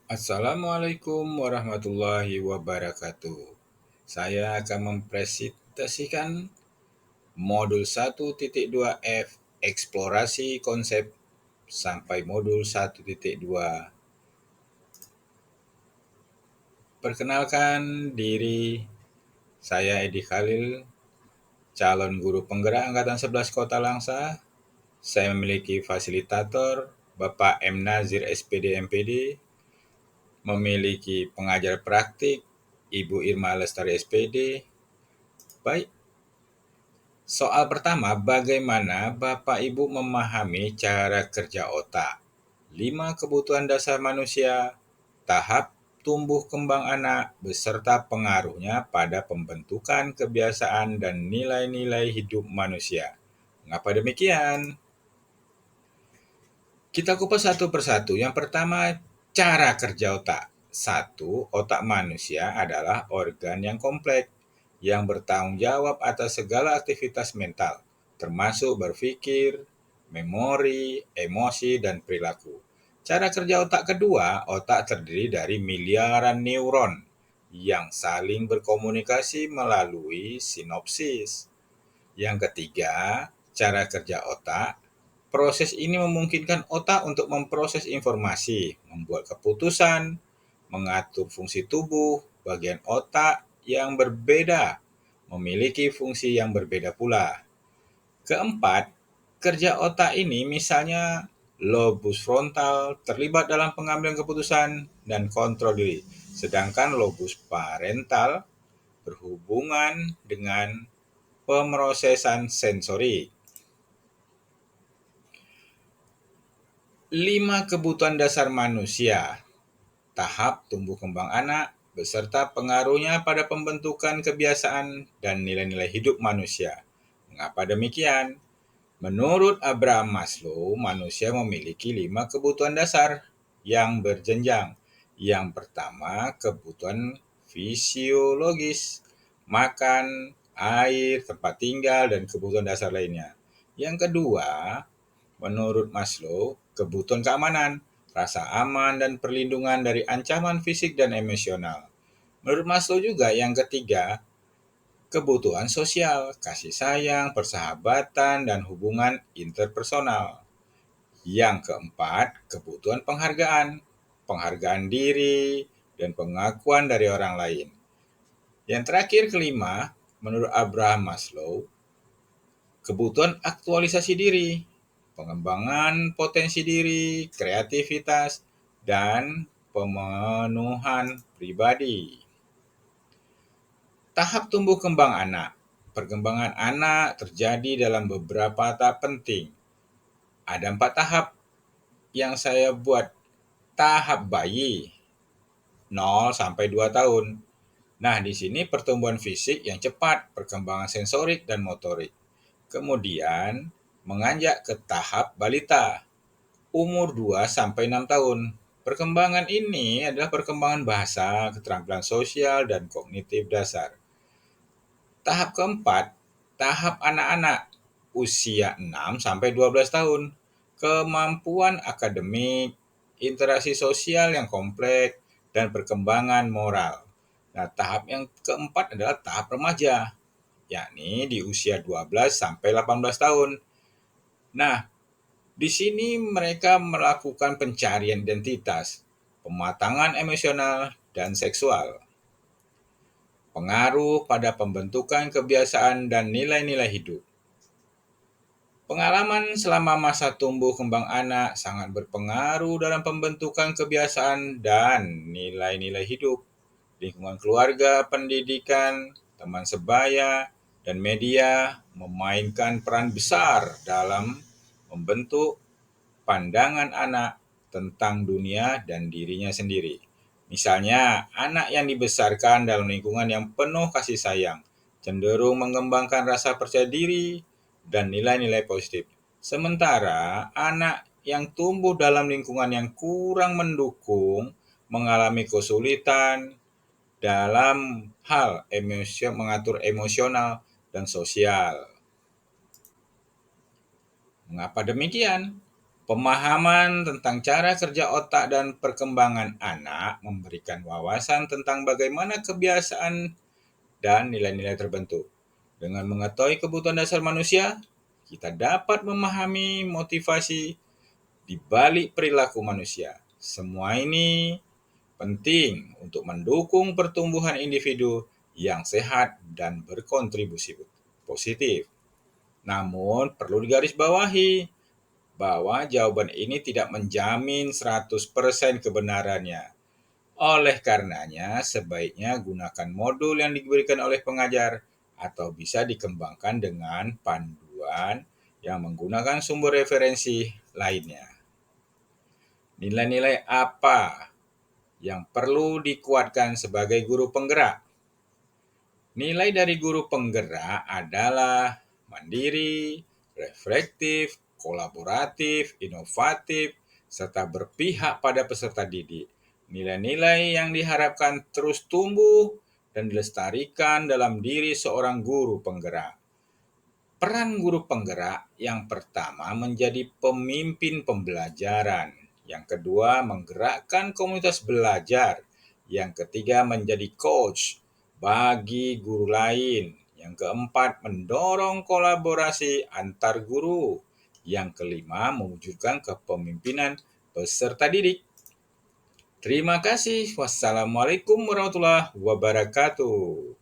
Assalamualaikum warahmatullahi wabarakatuh. Saya akan mempresentasikan modul 1.2 F eksplorasi konsep sampai modul 1.2. Perkenalkan diri, saya Edi Khalil, calon guru penggerak Angkatan 11 Kota Langsa. Saya memiliki fasilitator Bapak M. Nazir SPD MPD, memiliki pengajar praktik Ibu Irma Lestari SPD. Baik, soal pertama, bagaimana Bapak Ibu memahami cara kerja otak? 5 kebutuhan dasar manusia, tahap tumbuh kembang anak, beserta pengaruhnya pada pembentukan kebiasaan dan nilai-nilai hidup manusia. Mengapa demikian? Kita kupas satu persatu. Yang pertama, cara kerja otak. Satu, otak manusia adalah organ yang kompleks yang bertanggung jawab atas segala aktivitas mental, termasuk berpikir, memori, emosi, dan perilaku. Cara kerja otak kedua, otak terdiri dari miliaran neuron yang saling berkomunikasi melalui sinopsis. Yang ketiga, cara kerja otak. Proses ini memungkinkan otak untuk memproses informasi, membuat keputusan, mengatur fungsi tubuh. Bagian otak yang berbeda memiliki fungsi yang berbeda pula. Keempat, kerja otak ini misalnya lobus frontal terlibat dalam pengambilan keputusan dan kontrol diri, sedangkan lobus parental berhubungan dengan pemrosesan sensori. 5 kebutuhan dasar manusia, tahap tumbuh kembang anak, beserta pengaruhnya pada pembentukan kebiasaan dan nilai-nilai hidup manusia. Mengapa demikian? Menurut Abraham Maslow, manusia memiliki 5 kebutuhan dasar yang berjenjang. Yang pertama, kebutuhan fisiologis, makan, air, tempat tinggal, dan kebutuhan dasar lainnya. Yang kedua, menurut Maslow, kebutuhan keamanan, rasa aman dan perlindungan dari ancaman fisik dan emosional. Menurut Maslow juga yang ketiga, kebutuhan sosial, kasih sayang, persahabatan, dan hubungan interpersonal. Yang keempat, kebutuhan penghargaan, penghargaan diri, dan pengakuan dari orang lain. Yang terakhir kelima, menurut Abraham Maslow, kebutuhan aktualisasi diri, pengembangan potensi diri, kreativitas, dan pemenuhan pribadi. Tahap tumbuh kembang anak. Perkembangan anak terjadi dalam beberapa tahap penting. Ada 4 tahap yang saya buat. Tahap bayi, 0 sampai 2 tahun. Nah, di sini pertumbuhan fisik yang cepat, perkembangan sensorik dan motorik. Kemudian menganjak ke tahap balita, umur 2 sampai 6 tahun. Perkembangan ini adalah perkembangan bahasa, keterampilan sosial, dan kognitif dasar. Tahap keempat, tahap anak-anak, usia 6 sampai 12 tahun. Kemampuan akademik, interaksi sosial yang kompleks, dan perkembangan moral. Nah, tahap yang keempat adalah tahap remaja, yakni di usia 12 sampai 18 tahun. Nah, di sini mereka melakukan pencarian identitas, pematangan emosional, dan seksual. Pengaruh pada pembentukan kebiasaan dan nilai-nilai hidup. Pengalaman selama masa tumbuh kembang anak sangat berpengaruh dalam pembentukan kebiasaan dan nilai-nilai hidup. Lingkungan keluarga, pendidikan, teman sebaya, dan media memainkan peran besar dalam membentuk pandangan anak tentang dunia dan dirinya sendiri. Misalnya, anak yang dibesarkan dalam lingkungan yang penuh kasih sayang cenderung mengembangkan rasa percaya diri dan nilai-nilai positif. Sementara anak yang tumbuh dalam lingkungan yang kurang mendukung mengalami kesulitan dalam hal mengatur emosional dan sosial. Mengapa demikian? Pemahaman tentang cara kerja otak dan perkembangan anak memberikan wawasan tentang bagaimana kebiasaan dan nilai-nilai terbentuk. Dengan mengetahui kebutuhan dasar manusia, kita dapat memahami motivasi di balik perilaku manusia. Semua ini penting untuk mendukung pertumbuhan individu yang sehat dan berkontribusi positif. Namun, perlu digarisbawahi bahwa jawaban ini tidak menjamin 100% kebenarannya. Oleh karenanya, sebaiknya gunakan modul yang diberikan oleh pengajar atau bisa dikembangkan dengan panduan yang menggunakan sumber referensi lainnya. Nilai-nilai apa yang perlu dikuatkan sebagai guru penggerak? Nilai dari guru penggerak adalah mandiri, reflektif, kolaboratif, inovatif, serta berpihak pada peserta didik. Nilai-nilai yang diharapkan terus tumbuh dan dilestarikan dalam diri seorang guru penggerak. Peran guru penggerak yang pertama menjadi pemimpin pembelajaran, yang kedua menggerakkan komunitas belajar, yang ketiga menjadi coach bagi guru lain, yang keempat mendorong kolaborasi antar guru, yang kelima mewujudkan kepemimpinan peserta didik. Terima kasih. Wassalamualaikum warahmatullahi wabarakatuh.